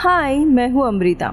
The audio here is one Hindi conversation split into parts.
हाय, मैं हूँ अमृता।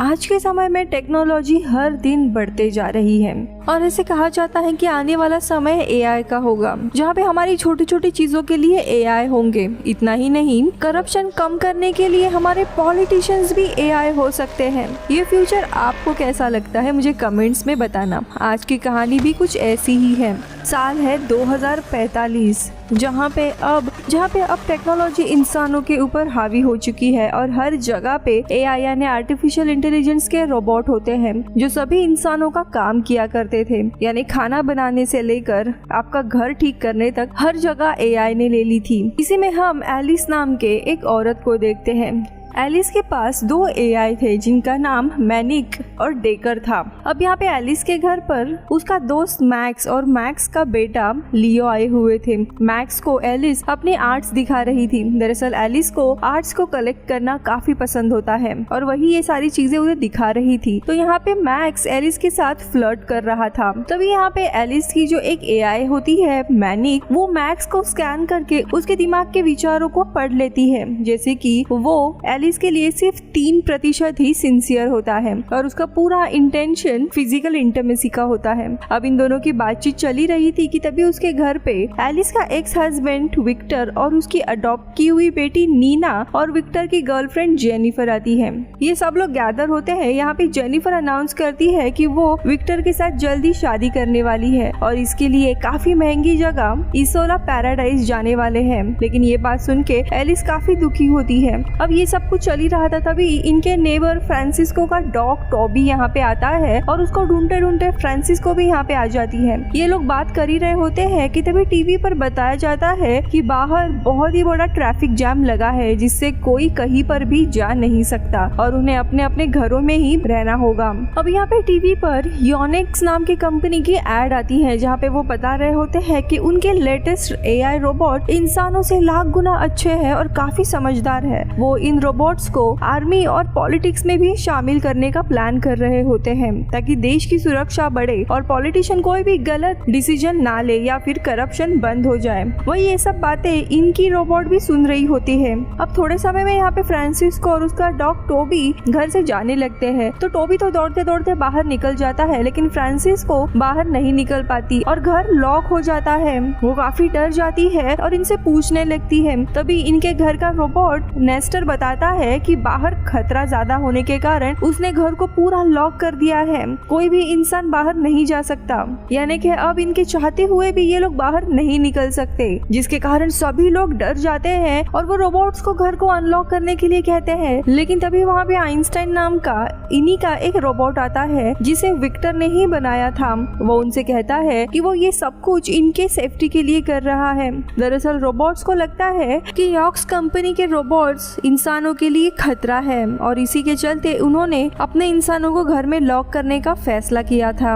आज के समय में टेक्नोलॉजी हर दिन बढ़ते जा रही है और ऐसे कहा जाता है कि आने वाला समय एआई का होगा, जहाँ पे हमारी छोटी छोटी चीजों के लिए एआई होंगे। इतना ही नहीं, करप्शन कम करने के लिए हमारे पॉलिटिशियंस भी एआई हो सकते हैं। ये फ्यूचर आपको कैसा लगता है, मुझे कमेंट्स में बताना। आज की कहानी भी कुछ ऐसी ही है। साल है 2045, जहाँ पे अब टेक्नोलॉजी इंसानों के ऊपर हावी हो चुकी है और हर जगह पे एआई यानी आर्टिफिशियल इंटेलिजेंस के रोबोट होते हैं जो सभी इंसानों का काम किया करते थे। यानी खाना बनाने से लेकर आपका घर ठीक करने तक हर जगह एआई ने ले ली थी। इसी में हम एलिस नाम के एक औरत को देखते हैं। एलिस के पास 2 एआई थे जिनका नाम मैनिक और डेकर था। अब यहाँ पे एलिस के घर पर उसका दोस्त मैक्स और मैक्स का बेटा लियो आए हुए थे। मैक्स को एलिस अपने आर्ट्स दिखा रही थी। दरअसल एलिस को आर्ट्स को कलेक्ट करना काफी पसंद होता है और वही ये सारी चीजें उन्हें दिखा रही थी। तो यहाँ पे मैक्स एलिस के साथ फ्लर्ट कर रहा था। तभी यहाँ पे एलिस की जो एक एआई होती है मैनिक, वो मैक्स को स्कैन करके उसके दिमाग के विचारों को पढ़ लेती है। जैसे कि वो एलिस के लिए सिर्फ 3% ही सिंसियर होता है और उसका पूरा इंटेंशन फिजिकल इंटीमेसी का होता है। अब इन दोनों की बातचीत चली रही थी कि तभी उसके घर पे एलिस का एक्स हस्बैंड विक्टर और उसकी अडॉप्ट की हुई बेटी नीना और विक्टर की गर्लफ्रेंड जेनिफर आती है। ये सब लोग गैदर होते हैं। यहाँ पे जेनिफर अनाउंस करती है कि वो विक्टर के साथ जल्दी शादी करने वाली है और इसके लिए काफी महंगी जगह इसोला पैराडाइज जाने वाले हैं। लेकिन ये बात सुन के एलिस काफी दुखी होती है। अब ये सब कुछ चल ही रहा था, तभी इनके नेबर फ्रांसिस्को का डॉग टॉबी यहाँ पे आता है और उसको ढूंढते ढूंढते फ्रांसिस्को भी यहाँ पे आ जाती है। ये लोग बात कर ही रहे होते हैं कि तभी टीवी पर बताया जाता है कि बाहर बहुत ही बड़ा ट्रैफिक जैम लगा है जिससे कोई कहीं पर भी जा नहीं सकता और उन्हें अपने अपने घरों में ही रहना होगा। अब यहाँ पे टीवी पर योनिक्स नाम की कंपनी की एड आती है जहाँ पे वो बता रहे होते हैं कि उनके लेटेस्ट एआई रोबोट इंसानों से लाख गुना अच्छे हैं और काफी समझदार है। वो इन रोबोट्स को आर्मी और पॉलिटिक्स में भी शामिल करने का प्लान कर रहे होते हैं ताकि देश की सुरक्षा बढ़े और पॉलिटिशियन कोई भी गलत डिसीजन ना ले या फिर करप्शन बंद हो जाए। वही ये सब बातें इनकी रोबोट भी सुन रही होती है। अब थोड़े समय में यहाँ पे फ्रांसिस्को और उसका डॉग टोबी घर से जाने लगते हैं। तो टोबी तो दौड़ते दौड़ते बाहर निकल जाता है, लेकिन फ्रांसिस्को बाहर नहीं निकल पाती और घर लॉक हो जाता है। वो काफी डर जाती है और इनसे पूछने लगती है। तभी इनके घर का रोबोट नेस्टर बताता है कि बाहर खतरा ज्यादा होने के कारण उसने घर को पूरा लॉक कर दिया है, कोई भी इंसान बाहर नहीं जा सकता। यानी कि अब इनके चाहते हुए भी ये लोग बाहर नहीं निकल सकते, जिसके कारण सभी लोग डर जाते हैं और वो रोबोट्स को घर को अनलॉक करने के लिए कहते हैं। लेकिन तभी वहाँ पे आइंस्टाइन नाम का इन्हीं का एक रोबोट आता है जिसे विक्टर ने ही बनाया था। वो उनसे कहता है कि वो ये सब कुछ इनके सेफ्टी के लिए कर रहा है। दरअसल रोबोट्स को लगता है कि यॉक्स कंपनी के रोबोट्स इंसानों के लिए खतरा है और इसी के चलते उन्होंने अपने इंसानों को घर में लॉक करने का फैसला किया था।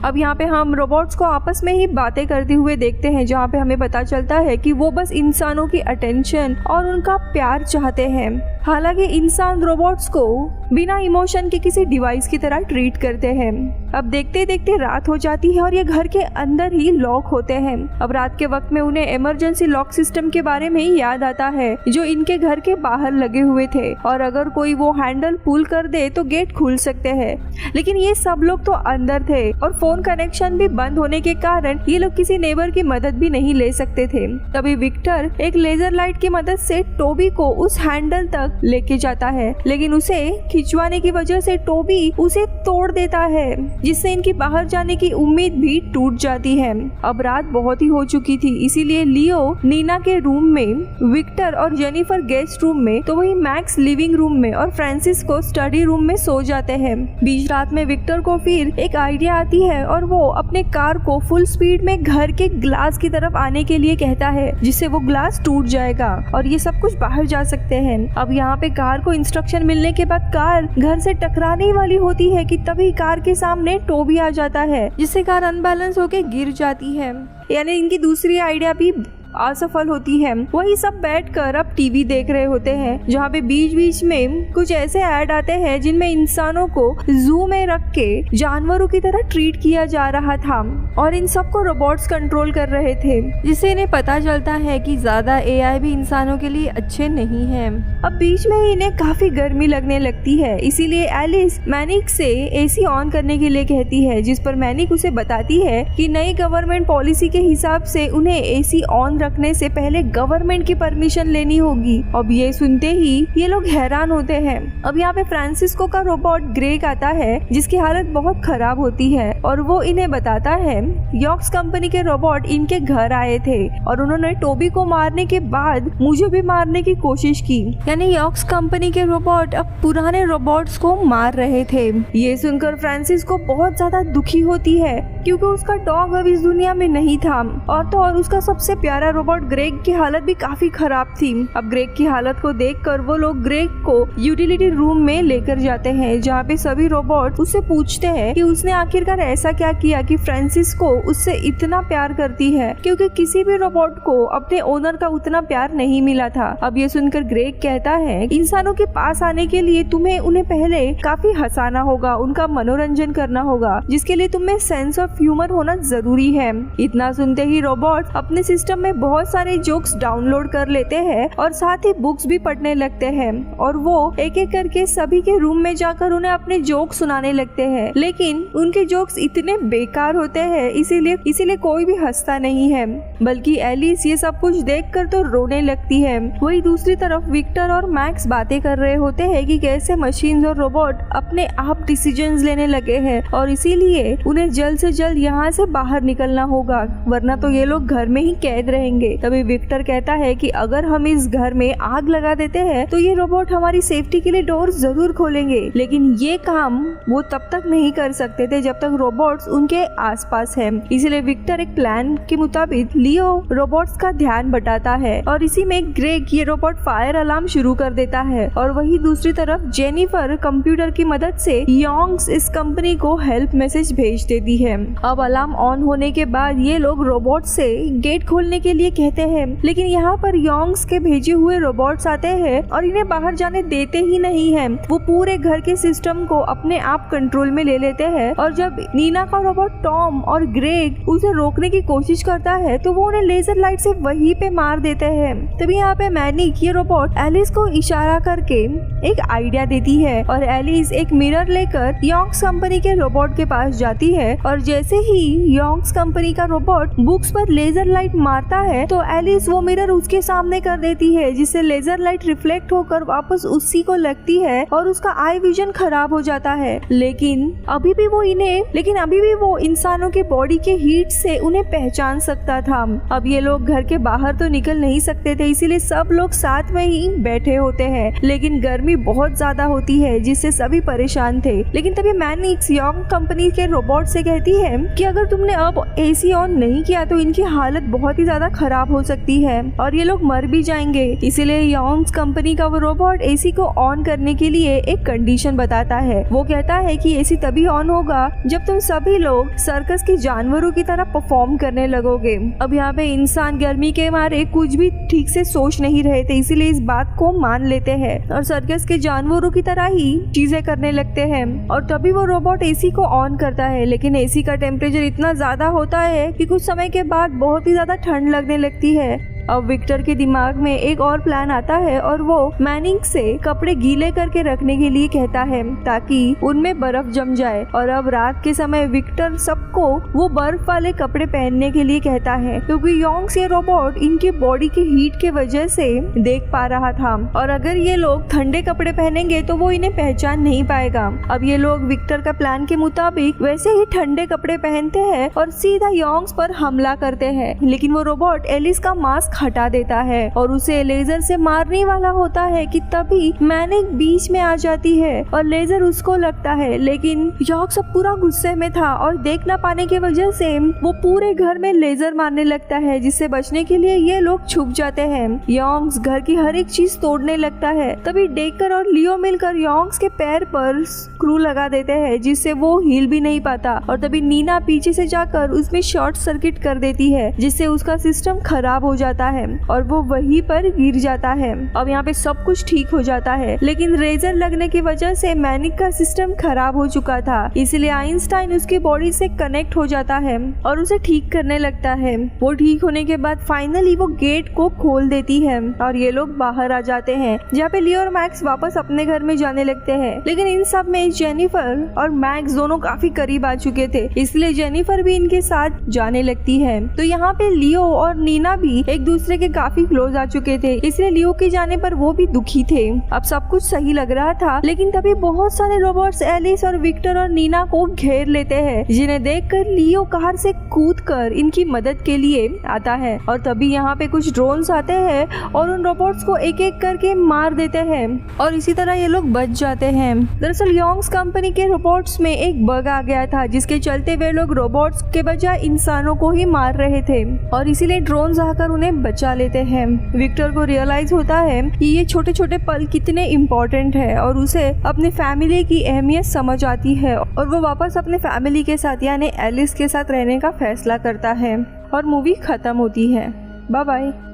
अब यहाँ पे हम रोबोट्स को आपस में ही बातें करते हुए देखते हैं, जहाँ पे हमें पता चलता है कि वो बस इंसानों की अटेंशन और उनका प्यार चाहते हैं। हालांकि इंसान रोबोट्स को बिना इमोशन के किसी डिवाइस की तरह ट्रीट करते हैं। अब देखते देखते रात हो जाती है और ये घर के अंदर ही लॉक होते हैं। अब रात के वक्त में उन्हें इमरजेंसी लॉक सिस्टम के बारे में याद आता है जो इनके घर के बाहर लगे हुए थे और अगर कोई वो हैंडल पुल कर दे तो गेट खुल सकते हैं। लेकिन ये सब लोग तो अंदर थे और फोन कनेक्शन भी बंद होने के कारण ये लोग किसी नेबर की मदद भी नहीं ले सकते थे। तभी विक्टर एक लेजर लाइट की मदद से टोबी को उस हैंडल तक लेके जाता है, लेकिन उसे खिंचवाने की वजह से टोबी उसे तोड़ देता है, जिससे इनकी बाहर जाने की उम्मीद भी टूट जाती है। अब रात बहुत ही हो चुकी थी, इसीलिए लियो नीना के रूम में, विक्टर और जेनिफर गेस्ट रूम में, तो वही मैक्स लिविंग रूम में और फ्रांसिस्को स्टडी रूम में सो जाते हैं। बीच रात में विक्टर को फिर एक आइडिया आती है और वो अपने कार को फुल स्पीड में घर के ग्लास की तरफ आने के लिए कहता है, जिससे वो ग्लास टूट जाएगा और ये सब कुछ बाहर जा सकते हैं। अब यहाँ पे कार को इंस्ट्रक्शन मिलने के बाद कार घर से टकराने वाली होती है कि तभी कार के सामने टोबी आ जाता है, जिससे कार अनबैलेंस होके गिर जाती है। यानी इनकी दूसरी आइडिया भी असफल होती है, वही सब बैठकर अब टीवी देख रहे होते हैं, जहाँ पे बीच बीच में कुछ ऐसे ऐड आते हैं जिनमें इंसानों को जू में रख के जानवरों की तरह ट्रीट किया जा रहा था और इन सबको रोबोट्स कंट्रोल कर रहे थे, जिससे इन्हें पता चलता है कि ज्यादा एआई भी इंसानों के लिए अच्छे नहीं हैं। अब बीच में ही इन्हें काफी गर्मी लगने लगती है, इसीलिए एलिस मैनिक से एसी ऑन करने के लिए कहती है, जिस पर मैनिक उसे बताती है कि नई गवर्नमेंट पॉलिसी के हिसाब से उन्हें एसी ऑन रखने से पहले गवर्नमेंट की परमिशन लेनी होगी। अब ये सुनते ही ये लोग हैरान होते हैं। अब यहाँ पे फ्रांसिस्को का रोबोट ग्रेग आता है, जिसकी हालत बहुत खराब होती है और वो इन्हें बताता है यॉक्स कंपनी के रोबोट इनके घर आए थे और उन्होंने टोबी को मारने के बाद मुझे भी मारने की कोशिश की। यानी यॉक्स कंपनी के रोबोट अब पुराने रोबोट्स को मार रहे थे। ये सुनकर फ्रांसिस्को बहुत ज्यादा दुखी होती है, क्योंकि उसका डॉग अब इस दुनिया में नहीं था और तो और उसका सबसे प्यारा रोबोट ग्रेग की हालत भी काफी खराब थी। अब ग्रेग की हालत को देखकर वो लोग ग्रेग को यूटिलिटी रूम में लेकर जाते हैं, जहाँ पे सभी रोबोट उससे पूछते हैं कि उसने आखिरकार ऐसा क्या किया कि फ्रांसिस्को उससे इतना प्यार करती है, क्योंकि किसी भी रोबोट को अपने ओनर का उतना प्यार नहीं मिला था। अब ये सुनकर ग्रेग कहता है इंसानों के पास आने के लिए तुम्हें उन्हें पहले काफी हंसाना होगा, उनका मनोरंजन करना होगा, जिसके लिए तुम्हें सेंस ऑफ ह्यूमर होना जरूरी है। इतना सुनते ही रोबोट अपने सिस्टम में बहुत सारे जोक्स डाउनलोड कर लेते हैं और साथ ही बुक्स भी पढ़ने लगते हैं और वो एक एक करके सभी के रूम में जाकर उन्हें अपने जोक सुनाने लगते हैं, लेकिन उनके जोक्स इतने बेकार होते हैं इसीलिए कोई भी हंसता नहीं है, बल्कि एलिस ये सब कुछ देखकर तो रोने लगती है। वही दूसरी तरफ विक्टर और मैक्स बातें कर रहे होते हैं कि कैसे मशीन्स और रोबोट अपने आप डिसीजंस लेने लगे हैं और इसीलिए उन्हें जल्द से जल्द यहाँ से बाहर निकलना होगा, वरना तो ये लोग घर में ही कैद रहेंगे। तभी विक्टर कहता है कि अगर हम इस घर में आग लगा देते हैं तो ये रोबोट हमारी सेफ्टी के लिए डोर जरूर खोलेंगे, लेकिन ये काम वो तब तक नहीं कर सकते थे जब तक रोबोट्स उनके आसपास हैं। इसीलिए विक्टर एक प्लान के मुताबिक लियो रोबोट्स का ध्यान बटाता है और इसी में ग्रेग ये रोबोट फायर अलार्म शुरू कर देता है और वही दूसरी तरफ जेनिफर कंप्यूटर की मदद से योंग्स इस कंपनी को हेल्प मैसेज भेज देती है। अब अलार्म ऑन होने के बाद ये लोग रोबोट से गेट खोलने के लिए कहते हैं, लेकिन यहाँ पर योंग्स के भेजे हुए रोबोट्स आते हैं और इन्हें बाहर जाने देते ही नहीं है। वो पूरे घर के सिस्टम को अपने आप कंट्रोल में ले लेते हैं और जब नीना का रोबोट टॉम और ग्रेग उसे रोकने की कोशिश करता है तो वो उन्हें लेजर लाइट से वहीं पे मार देते हैं। तभी यहाँ पे मैनिक ये रोबोट एलिस को इशारा करके एक आइडिया देती है और एलिस एक मिरर लेकर योंग्स कंपनी के रोबोट के पास जाती है और जैसे ही योंग्स कंपनी का रोबोट बुक्स पर लेजर लाइट मारता है तो एलिस वो मिरर उसके सामने कर देती है, जिससे लेजर लाइट रिफ्लेक्ट होकर वापस उसी को लगती है और उसका आई विजन खराब हो जाता है। लेकिन अभी भी वो इंसानों के बॉडी के हीट से उन्हें पहचान सकता था। अब ये लोग घर के बाहर तो निकल नहीं सकते थे, इसीलिए सब लोग साथ में ही बैठे होते हैं, लेकिन गर्मी बहुत ज्यादा होती है जिससे सभी परेशान थे। लेकिन तभी मैनिक्स योंग कंपनी के रोबोट से कहती है कि अगर तुमने अब एसी ऑन नहीं किया तो इनकी हालत बहुत ही ज्यादा खराब हो सकती है और ये लोग मर भी जाएंगे। इसीलिए योंग्स कंपनी का वो रोबोट एसी को ऑन करने के लिए एक कंडीशन बताता है। वो कहता है कि एसी तभी ऑन होगा जब तुम सभी लोग सर्कस के जानवरों की तरह परफॉर्म करने लगोगे। अब यहाँ पे इंसान गर्मी के मारे कुछ भी ठीक से सोच नहीं रहे थे, इसीलिए इस बात को मान लेते हैं और सर्कस के जानवरों की तरह ही चीजें करने लगते हैं। और तभी वो रोबोट एसी को ऑन करता है, लेकिन एसी का टेम्परेचर इतना ज्यादा होता है कि कुछ समय के बाद बहुत ही ज्यादा ठंड लगने लगती है। अब विक्टर के दिमाग में एक और प्लान आता है और वो मैनिंग से कपड़े गीले करके रखने के लिए कहता है ताकि उनमें बर्फ जम जाए। और अब रात के समय विक्टर सबको वो बर्फ वाले कपड़े पहनने के लिए कहता है, क्योंकि योंग्स ये रोबोट इनके बॉडी की हीट के वजह से देख पा रहा था और अगर ये लोग ठंडे कपड़े पहनेंगे तो वो इन्हें पहचान नहीं पाएगा। अब ये लोग विक्टर का प्लान के मुताबिक वैसे ही ठंडे कपड़े पहनते हैं और सीधा योंग्स पर हमला करते हैं, लेकिन वो रोबोट एलिस का मास्क हटा देता है और उसे लेजर से मारने वाला होता है कि तभी मैनिक बीच में आ जाती है और लेजर उसको लगता है, लेकिन योंग्स अब पूरा गुस्से में था और देख ना पाने की वजह से वो पूरे घर में लेजर मारने लगता है, जिससे बचने के लिए ये लोग छुप जाते हैं। योंग्स घर की हर एक चीज तोड़ने लगता है। तभी डेकर और लियो मिलकर योंग्स के पैर पर स्क्रू लगा देते हैं, जिससे वो हिल भी नहीं पाता और तभी नीना पीछे से जाकर उसमें शॉर्ट सर्किट कर देती है, जिससे उसका सिस्टम खराब हो जाता जाता है और वो वहीं पर गिर जाता है। अब यहाँ पे सब कुछ ठीक हो जाता है, लेकिन रेजर लगने की वजह से मैनिक का सिस्टम खराब हो चुका था, इसलिए आइंस्टाइन उसकी बॉडी से कनेक्ट हो जाता है और उसे ठीक करने लगता है। वो ठीक होने के बाद फाइनली वो गेट को खोल देती है और ये लोग बाहर आ जाते हैं, जहाँ पे लियो और मैक्स वापस अपने घर में जाने लगते हैं। लेकिन इन सब में जेनिफर और मैक्स दोनों काफी करीब आ चुके थे, इसलिए जेनिफर भी इनके साथ जाने लगती है। तो यहाँ पे लियो और नीना भी एक दूसरे के काफी क्लोज आ चुके थे, इसलिए लियो के जाने पर वो भी दुखी थे। अब सब कुछ सही लग रहा था, लेकिन तभी बहुत सारे रोबोट्स एलिस और विक्टर और नीना को घेर लेते हैं, जिन्हें देखकर लियो कार से कूदकर इनकी मदद के लिए आता है। और तभी यहाँ पे कुछ ड्रोन्स आते हैं और उन रोबोट्स को एक एक करके मार देते हैं और इसी तरह ये लोग बच जाते हैं। दरअसल योंग्स कंपनी के रोबोट्स में एक बग आ गया था, जिसके चलते वे लोग रोबोट्स के बजाय इंसानों को ही मार रहे थे और इसीलिए ड्रोन्स आकर उन्हें बचा लेते हैं। विक्टर को रियलाइज होता है कि ये छोटे छोटे पल कितने इम्पोर्टेंट है और उसे अपनी फैमिली की अहमियत समझ आती है और वो वापस अपने फैमिली के साथ यानी एलिस के साथ रहने का फैसला करता है और मूवी खत्म होती है। Bye bye.